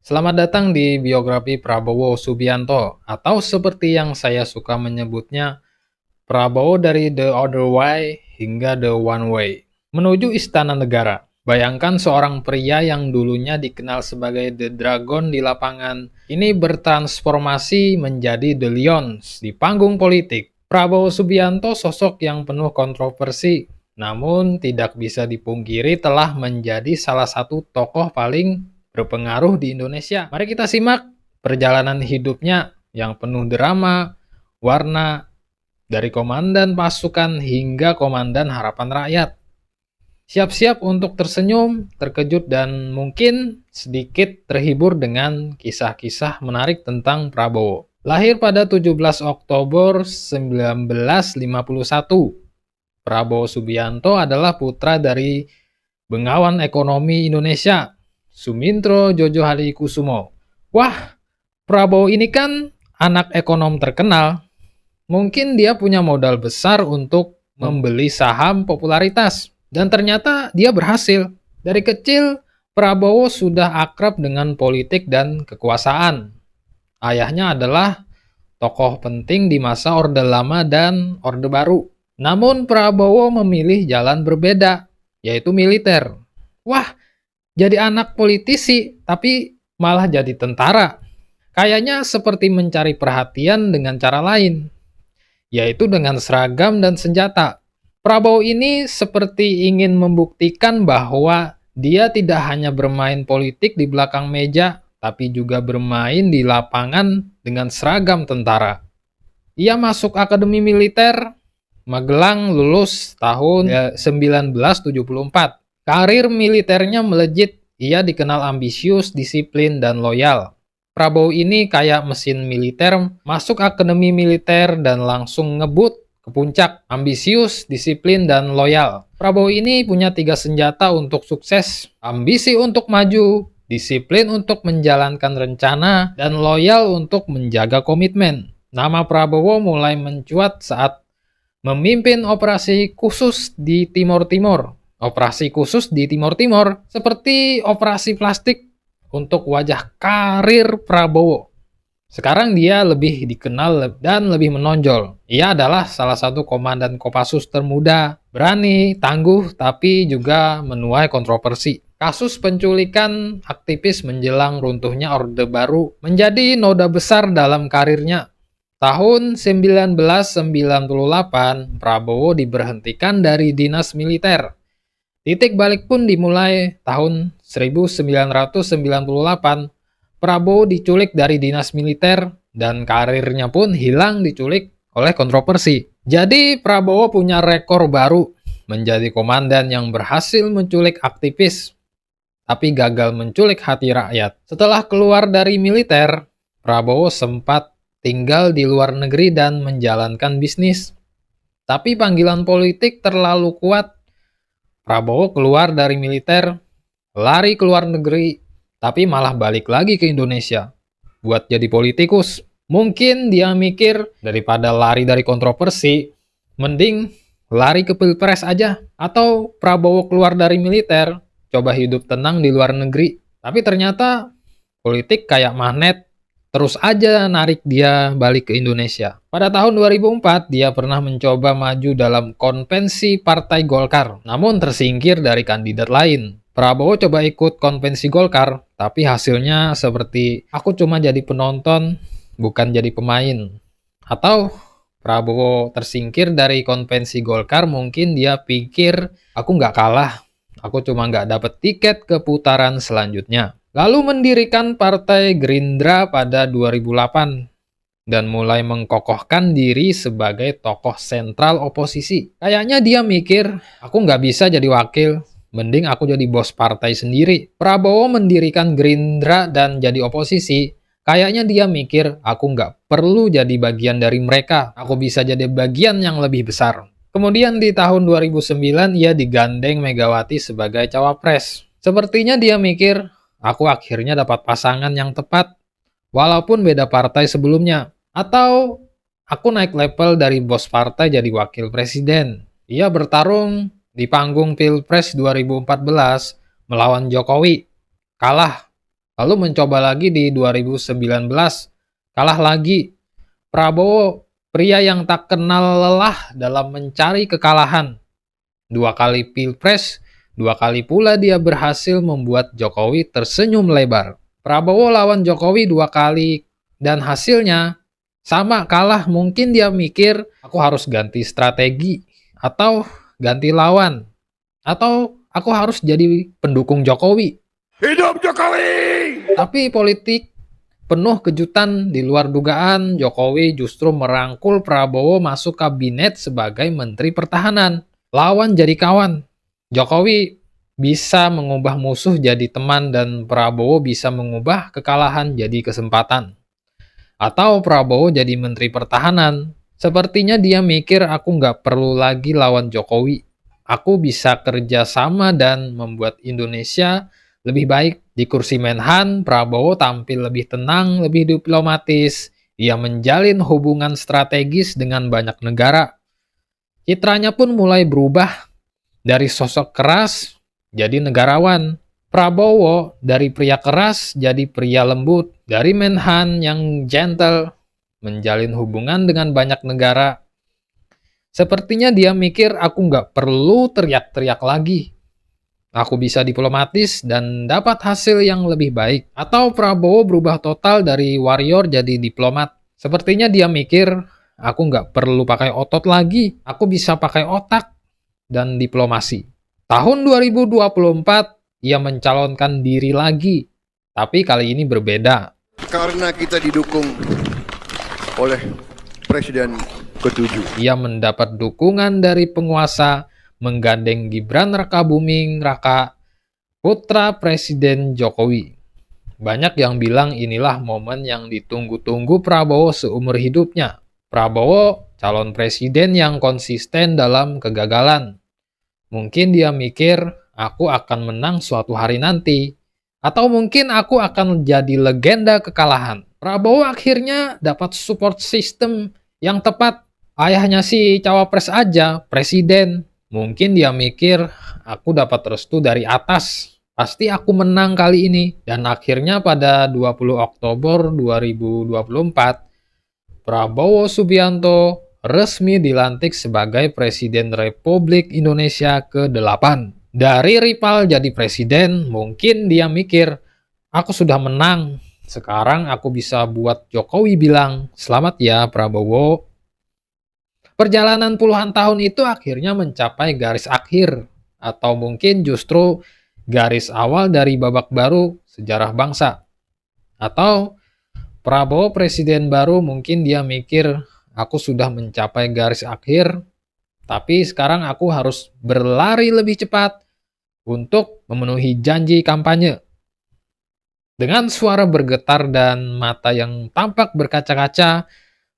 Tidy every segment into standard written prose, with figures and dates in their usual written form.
Selamat datang di biografi Prabowo Subianto, atau seperti yang saya suka menyebutnya, Prabowo dari The Other Way hingga The One Way. Menuju Istana Negara. Bayangkan seorang pria yang dulunya dikenal sebagai The Dragon di lapangan, ini bertransformasi menjadi The Lions di panggung politik. Prabowo Subianto sosok yang penuh kontroversi, namun tidak bisa dipungkiri telah menjadi salah satu tokoh paling berpengaruh di Indonesia. Mari kita simak perjalanan hidupnya yang penuh drama, warna, dari komandan pasukan hingga komandan harapan rakyat. Siap-siap untuk tersenyum, terkejut, dan mungkin sedikit terhibur dengan kisah-kisah menarik tentang Prabowo. Lahir pada 17 Oktober 1951, Prabowo Subianto adalah putra dari Bengawan Ekonomi Indonesia, Sumintro Jojo Hadikusumo. Wah, Prabowo ini kan anak ekonom terkenal. Mungkin dia punya modal besar untuk membeli saham popularitas. Dan ternyata dia berhasil. Dari kecil, Prabowo sudah akrab dengan politik dan kekuasaan. Ayahnya adalah tokoh penting di masa Orde Lama dan Orde Baru. Namun Prabowo memilih jalan berbeda, yaitu militer. Wah, jadi anak politisi, tapi malah jadi tentara. Kayaknya seperti mencari perhatian dengan cara lain, yaitu dengan seragam dan senjata. Prabowo ini seperti ingin membuktikan bahwa dia tidak hanya bermain politik di belakang meja, tapi juga bermain di lapangan dengan seragam tentara. Ia masuk Akademi Militer Magelang lulus tahun 1974. Karir militernya melejit, ia dikenal ambisius, disiplin, dan loyal. Prabowo ini kayak mesin militer, masuk Akademi Militer dan langsung ngebut ke puncak, ambisius, disiplin, dan loyal. Prabowo ini punya 3 senjata untuk sukses, ambisi untuk maju, disiplin untuk menjalankan rencana, dan loyal untuk menjaga komitmen. Nama Prabowo mulai mencuat saat memimpin operasi khusus di Timor Timur. Operasi khusus di Timor Timur, seperti operasi plastik untuk wajah karir Prabowo. Sekarang dia lebih dikenal dan lebih menonjol. Ia adalah salah satu komandan Kopassus termuda, berani, tangguh, tapi juga menuai kontroversi. Kasus penculikan aktivis menjelang runtuhnya Orde Baru menjadi noda besar dalam karirnya. Tahun 1998, Prabowo diberhentikan dari dinas militer. Titik balik pun dimulai tahun 1998. Prabowo diculik dari dinas militer dan karirnya pun hilang diculik oleh kontroversi. Jadi Prabowo punya rekor baru menjadi komandan yang berhasil menculik aktivis, tapi gagal menculik hati rakyat. Setelah keluar dari militer, Prabowo sempat tinggal di luar negeri dan menjalankan bisnis. Tapi panggilan politik terlalu kuat. Prabowo keluar dari militer, lari ke luar negeri, tapi malah balik lagi ke Indonesia buat jadi politikus. Mungkin dia mikir, daripada lari dari kontroversi, mending lari ke pilpres aja. Atau Prabowo keluar dari militer, coba hidup tenang di luar negeri. Tapi ternyata politik kayak magnet, terus aja narik dia balik ke Indonesia. Pada tahun 2004, dia pernah mencoba maju dalam konvensi Partai Golkar, namun tersingkir dari kandidat lain. Prabowo coba ikut konvensi Golkar, tapi hasilnya seperti aku cuma jadi penonton, bukan jadi pemain. Atau Prabowo tersingkir dari konvensi Golkar, mungkin dia pikir aku nggak kalah, aku cuma nggak dapet tiket ke putaran selanjutnya. Lalu mendirikan Partai Gerindra pada 2008 dan mulai mengkokohkan diri sebagai tokoh sentral oposisi. Kayaknya dia mikir, aku nggak bisa jadi wakil, mending aku jadi bos partai sendiri. Prabowo mendirikan Gerindra dan jadi oposisi. Kayaknya dia mikir, aku nggak perlu jadi bagian dari mereka. Aku bisa jadi bagian yang lebih besar. Kemudian di tahun 2009, ia digandeng Megawati sebagai cawapres. Sepertinya dia mikir, aku akhirnya dapat pasangan yang tepat, walaupun beda partai sebelumnya. Atau aku naik level dari bos partai jadi wakil presiden. Ia bertarung di panggung Pilpres 2014 melawan Jokowi. Kalah Lalu mencoba lagi di 2019, kalah lagi. Prabowo, pria yang tak kenal lelah dalam mencari kekalahan. 2 kali pilpres, 2 kali pula dia berhasil membuat Jokowi tersenyum lebar. Prabowo lawan Jokowi 2 kali, dan hasilnya sama, kalah. Mungkin dia mikir, aku harus ganti strategi, atau ganti lawan, atau aku harus jadi pendukung Jokowi. Hidup Jokowi! Tapi politik penuh kejutan. Di luar dugaan, Jokowi justru merangkul Prabowo masuk kabinet sebagai Menteri Pertahanan. Lawan jadi kawan. Jokowi bisa mengubah musuh jadi teman, dan Prabowo bisa mengubah kekalahan jadi kesempatan. Atau Prabowo jadi Menteri Pertahanan. Sepertinya dia mikir, aku nggak perlu lagi lawan Jokowi. Aku bisa kerja sama dan membuat Indonesia lebih baik. Di kursi Menhan, Prabowo tampil lebih tenang, lebih diplomatis. Ia menjalin hubungan strategis dengan banyak negara. Citranya pun mulai berubah. Dari sosok keras, jadi negarawan. Prabowo dari pria keras jadi pria lembut. Dari Menhan yang gentle, menjalin hubungan dengan banyak negara. Sepertinya dia mikir, aku nggak perlu teriak-teriak lagi. Aku bisa diplomatis dan dapat hasil yang lebih baik. Atau Prabowo berubah total dari warrior jadi diplomat. Sepertinya dia mikir, aku nggak perlu pakai otot lagi. Aku bisa pakai otak dan diplomasi. Tahun 2024, ia mencalonkan diri lagi. Tapi kali ini berbeda. Karena kita didukung oleh Presiden ke-7. Ia mendapat dukungan dari penguasa, menggandeng Gibran Rakabuming Raka, putra Presiden Jokowi. Banyak yang bilang inilah momen yang ditunggu-tunggu Prabowo seumur hidupnya. Prabowo, calon presiden yang konsisten dalam kegagalan. Mungkin dia mikir, aku akan menang suatu hari nanti. Atau mungkin aku akan jadi legenda kekalahan. Prabowo akhirnya dapat support system yang tepat. Ayahnya si cawapres aja, presiden. Mungkin dia mikir, aku dapat restu dari atas. Pasti aku menang kali ini. Dan akhirnya pada 20 Oktober 2024, Prabowo Subianto resmi dilantik sebagai Presiden Republik Indonesia ke-8. Dari rival jadi presiden, mungkin dia mikir, aku sudah menang. Sekarang aku bisa buat Jokowi bilang, selamat ya Prabowo. Perjalanan puluhan tahun itu akhirnya mencapai garis akhir, atau mungkin justru garis awal dari babak baru sejarah bangsa. Atau Prabowo presiden baru, mungkin dia mikir, aku sudah mencapai garis akhir, tapi sekarang aku harus berlari lebih cepat untuk memenuhi janji kampanye. Dengan suara bergetar dan mata yang tampak berkaca-kaca,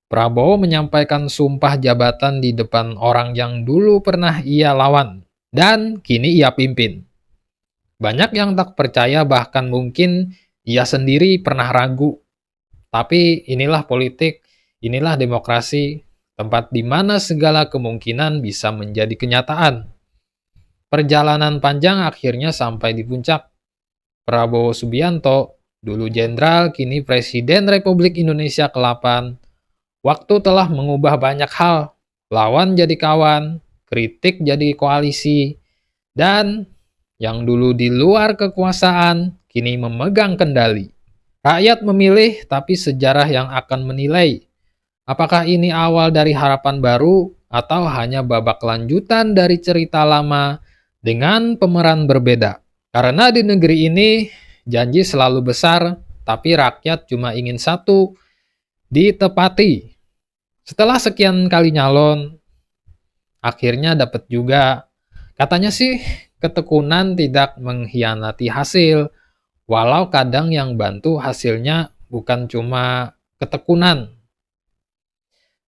Prabowo menyampaikan sumpah jabatan di depan orang yang dulu pernah ia lawan dan kini ia pimpin. Banyak yang tak percaya, bahkan mungkin ia sendiri pernah ragu. Tapi inilah politik, inilah demokrasi, tempat di mana segala kemungkinan bisa menjadi kenyataan. Perjalanan panjang akhirnya sampai di puncak. Prabowo Subianto, dulu jenderal, kini Presiden Republik Indonesia ke-8. Waktu telah mengubah banyak hal. Lawan jadi kawan, kritik jadi koalisi, dan yang dulu di luar kekuasaan, kini memegang kendali. Rakyat memilih, tapi sejarah yang akan menilai. Apakah ini awal dari harapan baru, atau hanya babak lanjutan dari cerita lama dengan pemeran berbeda? Karena di negeri ini, janji selalu besar, tapi rakyat cuma ingin satu, ditepati. Setelah sekian kali nyalon, akhirnya dapat juga. Katanya sih, ketekunan tidak mengkhianati hasil, walau kadang yang bantu hasilnya bukan cuma ketekunan.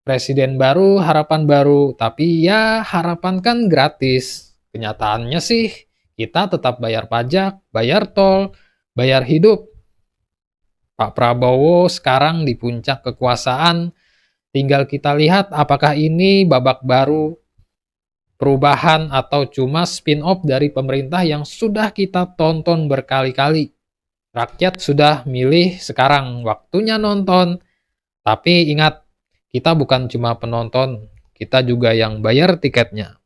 Presiden baru, harapan baru, tapi ya harapan kan gratis. Kenyataannya sih, kita tetap bayar pajak, bayar tol, bayar hidup. Pak Prabowo sekarang di puncak kekuasaan, tinggal kita lihat apakah ini babak baru, perubahan, atau cuma spin-off dari pemerintah yang sudah kita tonton berkali-kali. Rakyat sudah milih, sekarang waktunya nonton. Tapi ingat, kita bukan cuma penonton, kita juga yang bayar tiketnya.